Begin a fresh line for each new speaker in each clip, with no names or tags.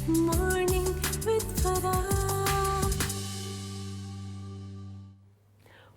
Morning with Farah.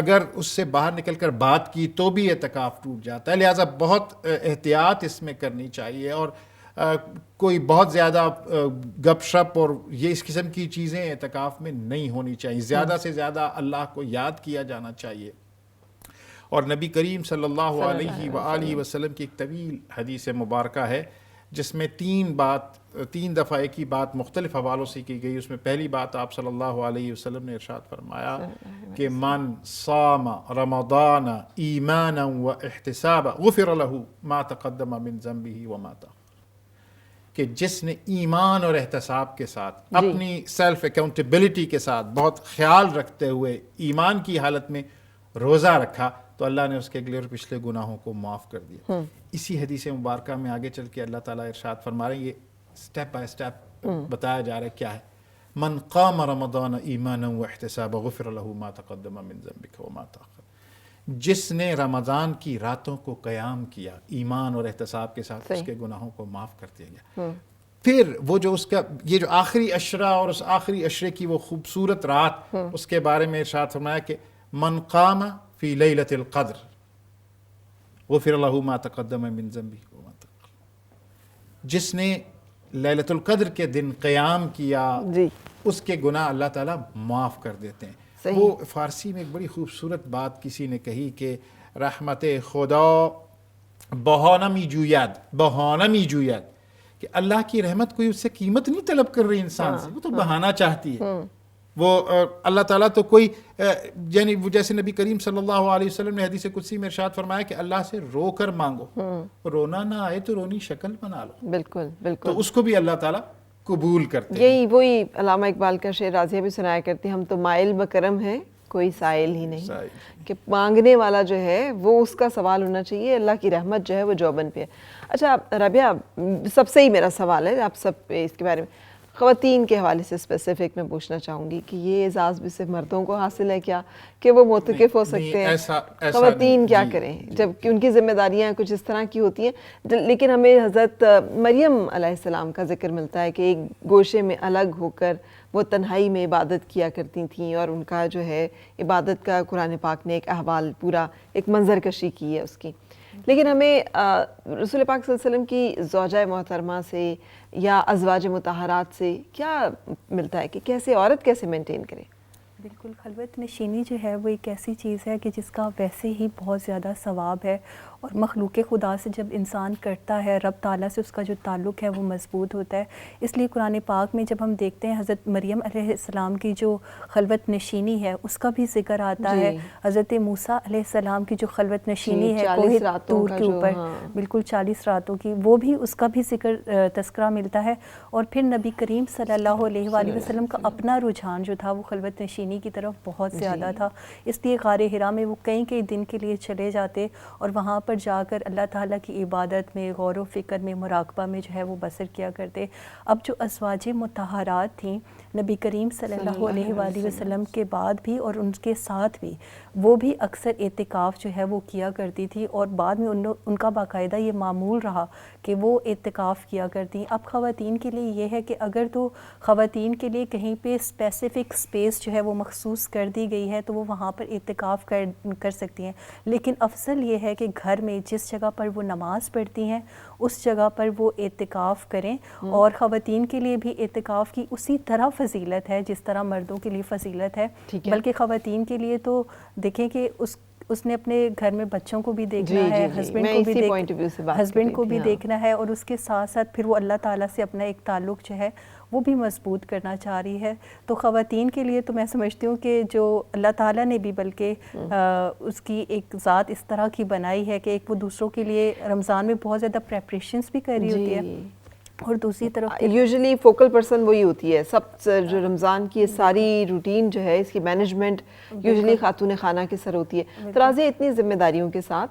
اگر اس سے باہر نکل کر بات کی تو بھی اعتکاف ٹوٹ جاتا ہے. لہٰذا بہت احتیاط اس میں کرنی چاہیے, اور کوئی بہت زیادہ گپ شپ اور یہ اس قسم کی چیزیں اعتکاف میں نہیں ہونی چاہیے. زیادہ سے زیادہ اللہ کو یاد کیا جانا چاہیے. اور نبی کریم صلی اللہ علیہ وآلہ وسلم کی ایک طویل حدیث مبارکہ ہے جس میں تین دفعہ ایک ہی بات مختلف حوالوں سے کی گئی. اس میں پہلی بات آپ صلی اللہ علیہ وسلم نے ارشاد فرمایا کہ من صام رمضان ایمانا و احتسابا غفر له ما تقدم من ذنبه وما تأخر, کہ جس نے ایمان اور احتساب کے ساتھ اپنی سیلف اکاؤنٹیبلٹی کے ساتھ بہت خیال رکھتے ہوئے ایمان کی حالت میں روزہ رکھا تو اللہ نے اس کے اگلے اور پچھلے گناہوں کو معاف کر دیا. اسی حدیث مبارکہ میں آگے چل کے اللہ تعالیٰ ارشاد فرما رہے ہیں, یہ سٹیپ بائی سٹیپ بتایا جا رہا ہے کیا ہے. من قام رمضان ایمانا واحتسابا غفر له ما تقدم من ذنبک وما تأخر, جس نے رمضان کی راتوں کو قیام کیا ایمان اور احتساب کے ساتھ اس کے گناہوں کو معاف کر دیا گیا. پھر وہ جو اس کا یہ جو آخری عشرہ اور اس آخری عشرے کی وہ خوبصورت رات, اس کے بارے میں ارشاد فرمایا کہ من قام فی لیلۃ القدر غفر له ما تقدم من ذنبه وما تأخر, جس نے لیلۃ القدر کے دن قیام کیا اس کے گناہ اللہ تعالیٰ معاف کر دیتے ہیں. وہ فارسی میں ایک بڑی خوبصورت بات کسی نے کہی کہ رحمت خدا بہانہ می جوید, کہ اللہ کی رحمت کوئی اس سے قیمت نہیں طلب کر رہی انسان سے, وہ تو بہانہ چاہتی ہے. وہ اللہ تعالیٰ تو کوئی یعنی جیسے نبی کریم صلی اللہ علیہ وسلم نے حدیث قدسی میں ارشاد فرمایا کہ اللہ سے رو کر مانگو, رونا نہ آئے تو رونی شکل بنا لو. بالکل بالکل, تو اس کو بھی اللہ تعالیٰ قبول کرتے ہیں.
یہی وہی علامہ اقبال کا شعر راضیہ بھی سنایا کرتے ہیں, ہم تو مائل بکرم ہیں کوئی سائل ہی نہیں, کہ مانگنے والا جو ہے وہ اس کا سوال ہونا چاہیے, اللہ کی رحمت جو ہے وہ جوبن پہ ہے. اچھا رابعہ, سب سے ہی میرا سوال ہے, آپ سب اس کے بارے میں خواتین کے حوالے سے اسپیسیفک میں پوچھنا چاہوں گی کہ یہ اعزاز بھی صرف مردوں کو حاصل ہے کیا, کہ وہ معتکف ہو سکتے ہیں؟ خواتین کیا کریں جب کہ ان کی ذمہ داریاں کچھ اس طرح کی ہوتی ہیں. لیکن ہمیں حضرت مریم علیہ السلام کا ذکر ملتا ہے کہ ایک گوشے میں الگ ہو کر وہ تنہائی میں عبادت کیا کرتی تھیں, اور ان کا جو ہے عبادت کا قرآن پاک نے ایک احوال پورا ایک منظر کشی کی ہے اس کی. لیکن ہمیں رسول پاک صلی اللہ علیہ وسلم کی زوجہ محترمہ سے یا ازواج مطہرات سے کیا ملتا ہے کہ کیسے عورت کیسے مینٹین کرے؟
بالکل, خلوت نشینی جو ہے وہ ایک ایسی چیز ہے کہ جس کا ویسے ہی بہت زیادہ ثواب ہے, اور مخلوق خدا سے جب انسان کرتا ہے رب تعالیٰ سے اس کا جو تعلق ہے وہ مضبوط ہوتا ہے. اس لیے قرآن پاک میں جب ہم دیکھتے ہیں حضرت مریم علیہ السلام کی جو خلوت نشینی ہے اس کا بھی ذکر آتا ہے. حضرت موسیٰ علیہ السلام کی جو خلوت نشینی ہے کوہ طور کے اوپر, بالکل 40 راتوں کی, وہ بھی اس کا بھی ذکر تذکرہ ملتا ہے. اور پھر نبی کریم صلی اللہ علیہ وآلہ وسلم کا اپنا رجحان جو تھا وہ خلوت نشینی کی طرف بہت زیادہ تھا. اس لیے غار حرا میں وہ کئی دن کے لیے چلے جاتے اور وہاں پر جا کر اللہ تعالیٰ کی عبادت میں, غور و فکر میں, مراقبہ میں جو ہے وہ بسر کیا کرتے. اب جو ازواج مطہرات تھیں نبی کریم صلی اللہ علیہ وآلہ وسلم کے بعد بھی اور ان کے ساتھ بھی, وہ بھی اکثر اعتکاف جو ہے وہ کیا کرتی تھی, اور بعد میں ان کا باقاعدہ یہ معمول رہا کہ وہ اعتکاف کیا کرتی. اب خواتین کے لیے یہ ہے کہ اگر تو خواتین کے لیے کہیں پہ اسپیسیفک اسپیس جو ہے وہ مخصوص کر دی گئی ہے تو وہ وہاں پر اعتکاف کر سکتی ہیں, لیکن افضل یہ ہے کہ گھر میں جس جگہ پر وہ نماز پڑھتی ہیں اس جگہ پر وہ اعتکاف کریں. اور خواتین کے لیے بھی اعتکاف کی اسی طرح فضیلت ہے جس طرح مردوں کے لیے فضیلت ہے, بلکہ خواتین کے لیے تو دیکھیں کہ اس نے اپنے گھر میں بچوں کو بھی دیکھنا ہے, ہسبینڈ کو بھی دیکھنا ہے, اور اس کے ساتھ ساتھ پھر وہ اللہ تعالیٰ سے اپنا ایک تعلق جو ہے وہ بھی مضبوط کرنا چاہ رہی ہے. تو خواتین کے لیے تو میں سمجھتی ہوں کہ جو اللہ تعالیٰ نے بھی بلکہ اس کی ایک ذات اس طرح کی بنائی ہے کہ ایک وہ دوسروں کے لیے رمضان میں بہت زیادہ پریپریشنز بھی کر رہی ہوتی ہے, اور دوسری طرف
یوزلی فوکل پرسن وہی ہوتی ہے. سب جو رمضان کی ساری روٹین جو ہے اس کی مینجمنٹ یوزلی خاتون خانہ کے سر ہوتی ہے. تو راضیہ اتنی ذمہ داریوں کے ساتھ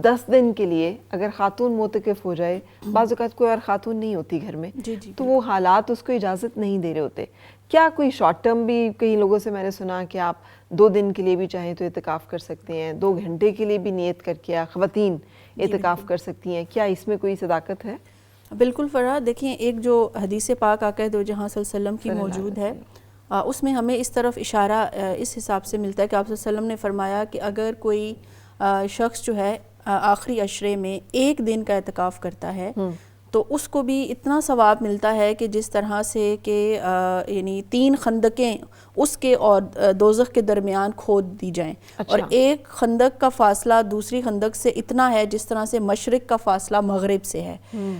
10 دن کے لیے اگر خاتون معتکف ہو جائے, بعض اوقات کوئی اور خاتون نہیں ہوتی گھر میں, تو وہ حالات اس کو اجازت نہیں دے رہے ہوتے. کیا کوئی شارٹ ٹرم بھی, کئی لوگوں سے میں نے سنا کہ آپ 2 دن کے لیے بھی چاہیں تو اعتکاف کر سکتے ہیں, 2 گھنٹے کے لیے بھی نیت کر کے خواتین اعتکاف کر سکتی ہیں, کیا اس میں کوئی صداقت ہے؟
بالکل فرا, دیکھیں ایک جو حدیث پاک آقا دو جہاں صلی اللہ علیہ وسلم کی موجود ہے, اس میں ہمیں اس طرف اشارہ اس حساب سے ملتا ہے کہ آپ صلی اللہ علیہ وسلم نے فرمایا کہ اگر کوئی شخص جو ہے آخری عشرے میں ایک دن کا اعتکاف کرتا ہے تو اس کو بھی اتنا ثواب ملتا ہے کہ جس طرح سے کہ یعنی 3 خندقیں اس کے اور دوزخ کے درمیان کھود دی جائیں. اور ایک خندق کا فاصلہ دوسری خندق سے اتنا ہے جس طرح سے مشرق کا فاصلہ مغرب سے ہے.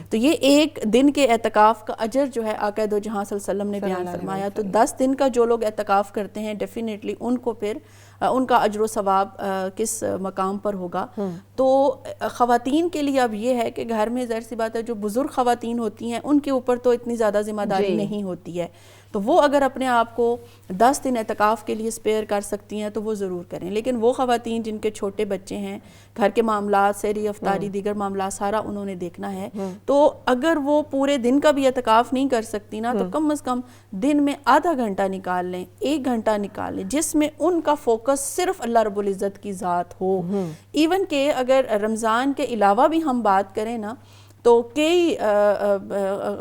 تو یہ ایک دن کے اعتکاف کا اجر جو ہے آقا دو جہاں صلی اللہ علیہ وسلم نے بیان فرمایا. تو 10 دن کا جو لوگ اعتکاف کرتے ہیں ڈیفینیٹلی ان کو پھر ان کا اجر و ثواب کس مقام پر ہوگا. تو خواتین کے لیے اب یہ ہے کہ گھر میں ظاہر سی بات ہے جو بزرگ خواتین ہوتی ہیں ان کے اوپر تو اتنی زیادہ ذمہ داری نہیں ہوتی ہے, تو وہ اگر اپنے آپ کو 10 دن اعتکاف کے لیے سپیئر کر سکتی ہیں تو وہ ضرور کریں. لیکن وہ خواتین جن کے چھوٹے بچے ہیں, گھر کے معاملات, سحری افطاری, دیگر معاملات سارا انہوں نے دیکھنا ہے, تو اگر وہ پورے دن کا بھی اعتکاف نہیں کر سکتی نا تو کم از کم دن میں آدھا گھنٹہ نکال لیں, 1 گھنٹہ نکال لیں جس میں ان کا فوکس صرف اللہ رب العزت کی ذات ہو. ایون کہ اگر رمضان کے علاوہ بھی ہم بات کریں نا تو کئی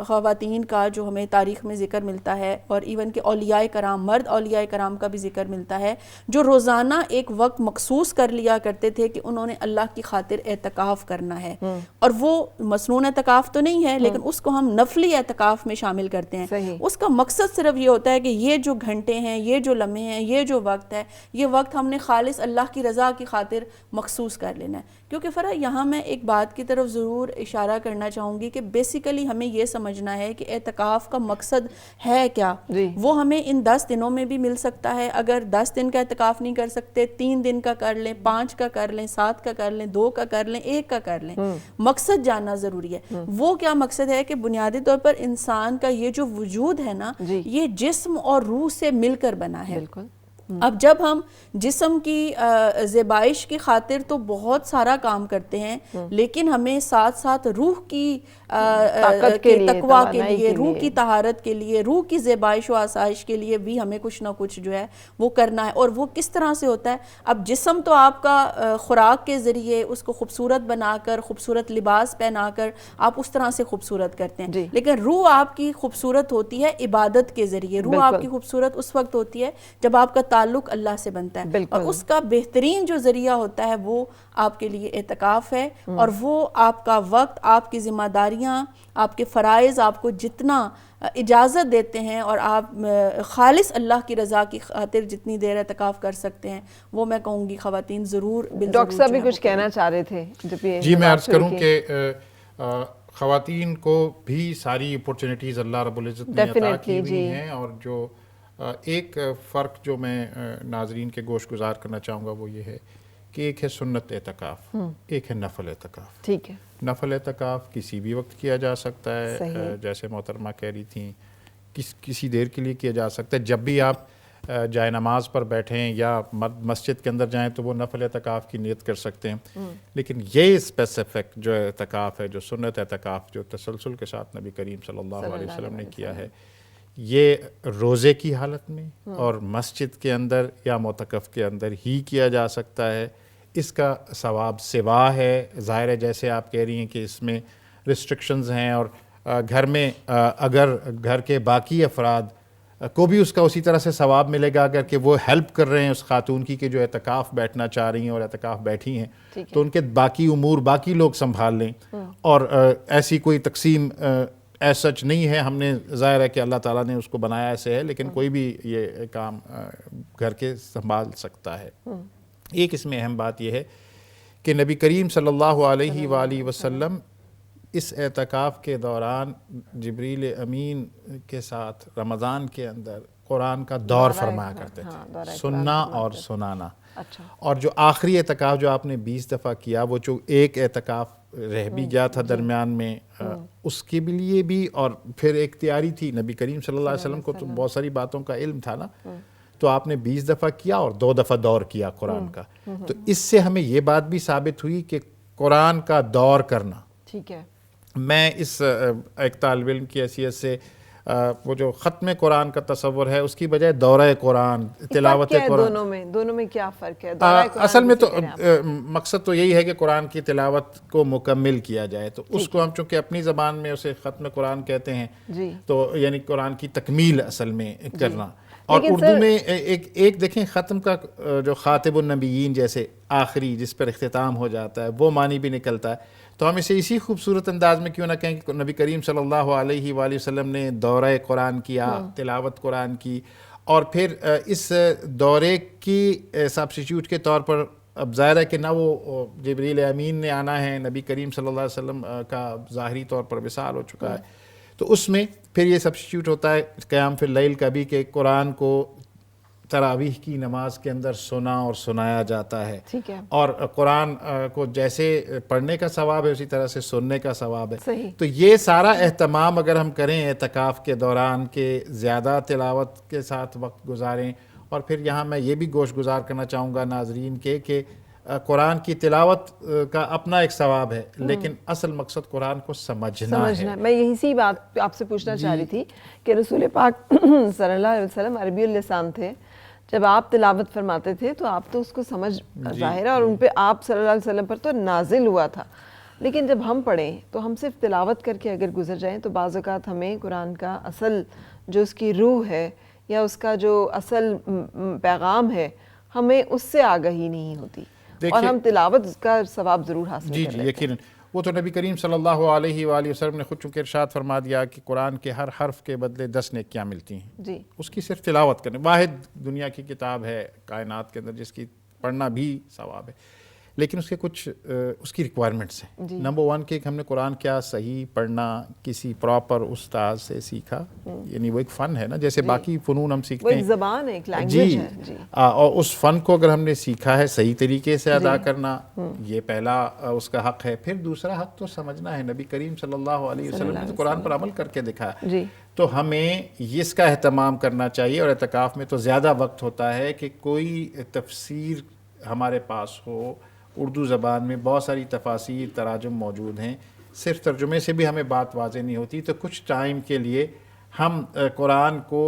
خواتین کا جو ہمیں تاریخ میں ذکر ملتا ہے, اور ایون کہ اولیاء کرام, مرد اولیاء کرام کا بھی ذکر ملتا ہے, جو روزانہ ایک وقت مخصوص کر لیا کرتے تھے کہ انہوں نے اللہ کی خاطر اعتکاف کرنا ہے. اور وہ مسنون اعتکاف تو نہیں ہے لیکن اس کو ہم نفلی اعتکاف میں شامل کرتے ہیں. اس کا مقصد صرف یہ ہوتا ہے کہ یہ جو گھنٹے ہیں, یہ جو لمحے ہیں, یہ جو وقت ہے, یہ وقت ہم نے خالص اللہ کی رضا کی خاطر مخصوص کر لینا ہے. کیونکہ فرح یہاں میں ایک بات کی طرف ضرور اشارہ کرنا چاہوں گی کہ بیسیکلی ہمیں یہ سمجھنا ہے کہ اعتکاف کا مقصد ہے کیا. وہ ہمیں ان 10 دنوں میں بھی مل سکتا ہے. اگر 10 دن کا اعتکاف نہیں کر سکتے, 3 دن کا کر لیں, 5 کا کر لیں, 7 کا کر لیں, 2 کا کر لیں, 1 کا کر لیں. مقصد جاننا ضروری ہے. وہ کیا مقصد ہے کہ بنیادی طور پر انسان کا یہ جو وجود ہے نا, یہ جسم اور روح سے مل کر بنا ہے. اب جب ہم جسم کی زیبائش کی خاطر تو بہت سارا کام کرتے ہیں, لیکن ہمیں ساتھ ساتھ روح کی تقویٰ کے لیے, روح کی طہارت کے لیے, روح کی زیبائش و آسائش کے لیے بھی ہمیں کچھ نہ کچھ جو ہے وہ کرنا ہے. اور وہ کس طرح سے ہوتا ہے؟ اب جسم تو آپ کا خوراک کے ذریعے اس کو خوبصورت بنا کر, خوبصورت لباس پہنا کر آپ اس طرح سے خوبصورت کرتے ہیں, لیکن روح آپ کی خوبصورت ہوتی ہے عبادت کے ذریعے. روح آپ کی خوبصورت اس وقت ہوتی ہے جب آپ کا تعلق اللہ سے بنتا ہے, اور اس کا بہترین جو ذریعہ ہوتا ہے وہ آپ کے لیے اعتکاف ہے. اور وہ آپ کا وقت, آپ کی ذمہ داریاں, آپ کے فرائض آپ کو جتنا اجازت دیتے ہیں اور آپ خالص اللہ کی رضا کی خاطر جتنی دیر اعتکاف کر سکتے ہیں, وہ میں کہوں گی خواتین ضرور.
ڈاکٹر صاحب بھی کچھ کہنا چاہ رہے تھے.
جی میں عرض کروں کہ خواتین کو بھی ساری اپورچونیٹیز اللہ رب العزت نے عطا کی ہوئی ہیں, اور جو ایک فرق جو میں ناظرین کے گوش گزار کرنا چاہوں گا وہ یہ ہے کہ ایک ہے سنت اعتکاف, ایک ہے نفل اعتکاف.
ٹھیک ہے.
نفل اعتکاف کسی بھی وقت کیا جا سکتا ہے, جیسے محترمہ کہہ رہی تھیں کسی دیر کے لیے کیا جا سکتا ہے. جب بھی آپ جائے نماز پر بیٹھیں یا مسجد کے اندر جائیں تو وہ نفل اعتکاف کی نیت کر سکتے ہیں. لیکن یہ اسپیسیفک جو اعتکاف ہے, جو سنت اعتکاف جو تسلسل کے ساتھ نبی کریم صلی اللہ علیہ وسلم نے کیا ہے, یہ روزے کی حالت میں اور مسجد کے اندر یا معتکف کے اندر ہی کیا جا سکتا ہے. اس کا ثواب سوا ہے. ظاہر ہے جیسے آپ کہہ رہی ہیں کہ اس میں ریسٹرکشنز ہیں, اور گھر میں اگر گھر کے باقی افراد کو بھی اس کا اسی طرح سے ثواب ملے گا اگر کہ وہ ہیلپ کر رہے ہیں اس خاتون کی کہ جو اعتکاف بیٹھنا چاہ رہی ہیں اور اعتکاف بیٹھی ہیں, تو ان کے باقی امور باقی لوگ سنبھال لیں. اور ایسی کوئی تقسیم ایسا سچ نہیں ہے, ہم نے ظاہر ہے کہ اللہ تعالیٰ نے اس کو بنایا ایسے ہے, لیکن کوئی بھی یہ کام گھر کے سنبھال سکتا ہے. ایک اس میں اہم بات یہ ہے کہ نبی کریم صلی اللہ علیہ وآلہ وسلم اس اعتکاف کے دوران جبریل امین کے ساتھ رمضان کے اندر قرآن کا دور فرمایا کرتے تھے, سننا اور سنانا. اور جو آخری اعتکاف جو آپ نے 20 دفعہ کیا, وہ جو ایک اعتکاف رہ بھی گیا تھا درمیان میں, اس کے لیے بھی, اور پھر ایک تیاری تھی. نبی کریم صلی اللہ علیہ وسلم کو تو بہت ساری باتوں کا علم تھا نا, تو آپ نے 20 دفعہ کیا اور 2 دفعہ دور کیا قرآن کا. تو اس سے ہمیں یہ بات بھی ثابت ہوئی کہ قرآن کا دور کرنا,
ٹھیک ہے,
میں اس ایک طالب علم کی حیثیت سے وہ جو ختم قرآن کا تصور ہے اس کی بجائے دورہ قرآن, تلاوت قرآن,
دونوں میں کیا فرق ہے؟
اصل میں تو مقصد تو یہی ہے کہ قرآن کی تلاوت کو مکمل کیا جائے. تو اس کو ہم چونکہ اپنی زبان میں اسے ختم قرآن کہتے ہیں, تو یعنی قرآن کی تکمیل اصل میں کرنا. اور اردو میں ایک دیکھیں ختم کا جو خاطب النبیین جیسے آخری جس پر اختتام ہو جاتا ہے وہ معنی بھی نکلتا ہے. تو ہم اسے اسی خوبصورت انداز میں کیوں نہ کہیں کہ نبی کریم صلی اللہ علیہ وآلہ وسلم نے دورہ قرآن کیا, تلاوت قرآن کی, اور پھر اس دورے کی سبسٹیٹیوٹ کے طور پر اب ظاہر ہے کہ نہ وہ جبریل امین نے آنا ہے, نبی کریم صلی اللہ علیہ وسلم کا ظاہری طور پر وصال ہو چکا ہے, تو اس میں پھر یہ سبسٹیٹیوٹ ہوتا ہے قیام فی اللیل کا بھی کہ قرآن کو تراویح کی نماز کے اندر سنا اور سنایا جاتا ہے,
ٹھیک ہے,
اور قرآن کو جیسے پڑھنے کا ثواب ہے اسی طرح سے سننے کا ثواب ہے.
صحیح.
تو یہ سارا اہتمام اگر ہم کریں اعتکاف کے دوران کہ زیادہ تلاوت کے ساتھ وقت گزاریں, اور پھر یہاں میں یہ بھی گوش گزار کرنا چاہوں گا ناظرین کے کہ قرآن کی تلاوت کا اپنا ایک ثواب ہے, لیکن اصل مقصد قرآن کو سمجھنا ہے.
میں یہی سی بات آپ سے پوچھنا چاہ رہی تھی کہ رسول پاک صلی اللہ علیہ وسلم عربی اللسان تھے, جب آپ تلاوت فرماتے تھے تو آپ تو اس کو سمجھ ظاہر ہے, اور ان پہ آپ صلی اللہ علیہ وسلم پر تو نازل ہوا تھا, لیکن جب ہم پڑھیں تو ہم صرف تلاوت کر کے اگر گزر جائیں تو بعض اوقات ہمیں قرآن کا اصل جو اس کی روح ہے یا اس کا جو اصل پیغام ہے ہمیں اس سے آگہی نہیں ہوتی, اور ہم تلاوت کا ثواب ضرور حاصل کر لیتے ہیں.
یقیناً وہ تو نبی کریم صلی اللہ علیہ وآلہ وسلم نے خود چونکہ ارشاد فرما دیا کہ قرآن کے ہر حرف کے بدلے 10 نیکیاں ملتی ہیں.
جی,
اس کی صرف تلاوت کرنے, واحد دنیا کی کتاب ہے کائنات کے اندر جس کی پڑھنا بھی ثواب ہے, لیکن اس کے کچھ اس کی ریکوائرمنٹس ہیں. نمبر 1 کہ ہم نے قرآن کیا صحیح پڑھنا کسی پراپر استاد سے سیکھا, یعنی وہ ایک فن ہے نا, جیسے باقی فنون ہم سیکھتے ہیں,
وہ ایک زبان ہے, ایک لینگویج ہے.
جی, اور اس فن کو اگر ہم نے سیکھا ہے صحیح طریقے سے ادا کرنا, یہ پہلا اس کا حق ہے. پھر دوسرا حق تو سمجھنا ہے. نبی کریم صلی اللہ علیہ وسلم نے قرآن پر عمل کر کے دکھایا, تو ہمیں اس کا اہتمام کرنا چاہیے. اور اعتکاف میں تو زیادہ وقت ہوتا ہے کہ کوئی تفسیر ہمارے پاس ہو, اردو زبان میں بہت ساری تفاسیر تراجم موجود ہیں, صرف ترجمے سے بھی ہمیں بات واضح نہیں ہوتی, تو کچھ ٹائم کے لیے ہم قرآن کو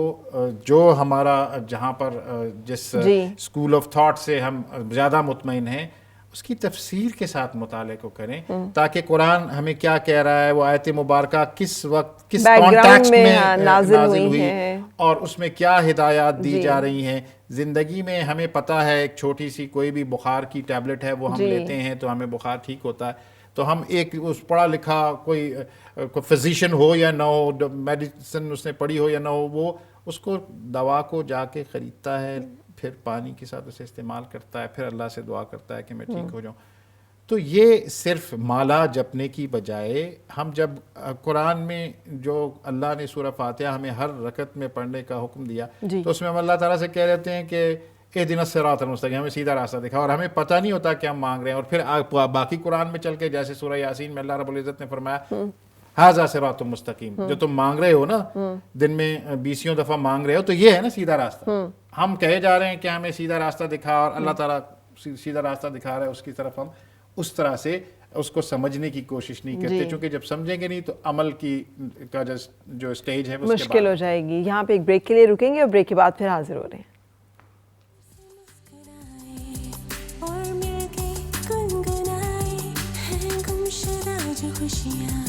جو ہمارا جہاں پر جس اسکول آف تھاٹ سے ہم زیادہ مطمئن ہیں اس کی تفسیر کے ساتھ مطالعے کو کریں, تاکہ قرآن ہمیں کیا کہہ رہا ہے, وہ آیت مبارکہ کس وقت کس کانٹیکسٹ میں نازل ہوئی اور اس میں کیا ہدایات دی جا رہی ہیں. زندگی میں ہمیں پتہ ہے ایک چھوٹی سی کوئی بھی بخار کی ٹیبلٹ ہے وہ ہم لیتے ہیں تو ہمیں بخار ٹھیک ہوتا ہے, تو ہم ایک اس پڑھا لکھا کوئی فزیشین ہو یا نہ ہو, میڈیسن اس نے پڑھی ہو یا نہ ہو, وہ اس کو دوا کو جا کے خریدتا ہے, پھر پانی کے ساتھ اسے استعمال کرتا ہے, پھر اللہ سے دعا کرتا ہے کہ میں ٹھیک ہو جاؤں. تو یہ صرف مالا جپنے کی بجائے ہم جب قرآن میں جو اللہ نے سورہ فاتحہ ہمیں ہر رکعت میں پڑھنے کا حکم دیا, تو اس میں ہم اللہ تعالیٰ سے کہہ رہتے ہیں کہ اہدنا الصراط المستقیم, ہمیں سیدھا راستہ دکھا, اور ہمیں پتہ نہیں ہوتا کہ ہم مانگ رہے ہیں. اور پھر باقی قرآن میں چل کے جیسے سورہ یاسین میں اللہ رب العزت نے فرمایا ھذا صراط مستقیم, جو تم مانگ رہے ہو نا, دن میں 20 دفعہ مانگ رہے ہو, تو یہ ہے نا سیدھا راستہ. ہم کہے جا رہے ہیں کہ ہمیں سیدھا راستہ دکھا, اور اللہ تعالیٰ سیدھا راستہ دکھا رہا ہے, اس کی طرف ہم اس طرح سے اس کو سمجھنے کی کوشش نہیں کرتے, چونکہ جب سمجھیں گے نہیں تو عمل کی کا جو سٹیج ہے
مشکل ہو جائے گی. یہاں پہ ایک بریک کے لیے رکیں گے, اور بریک کے بعد پھر حاضر ہو رہے ہیں.
اور مل کے گنگنائے ہیں گمشدہ جو خوشیاں.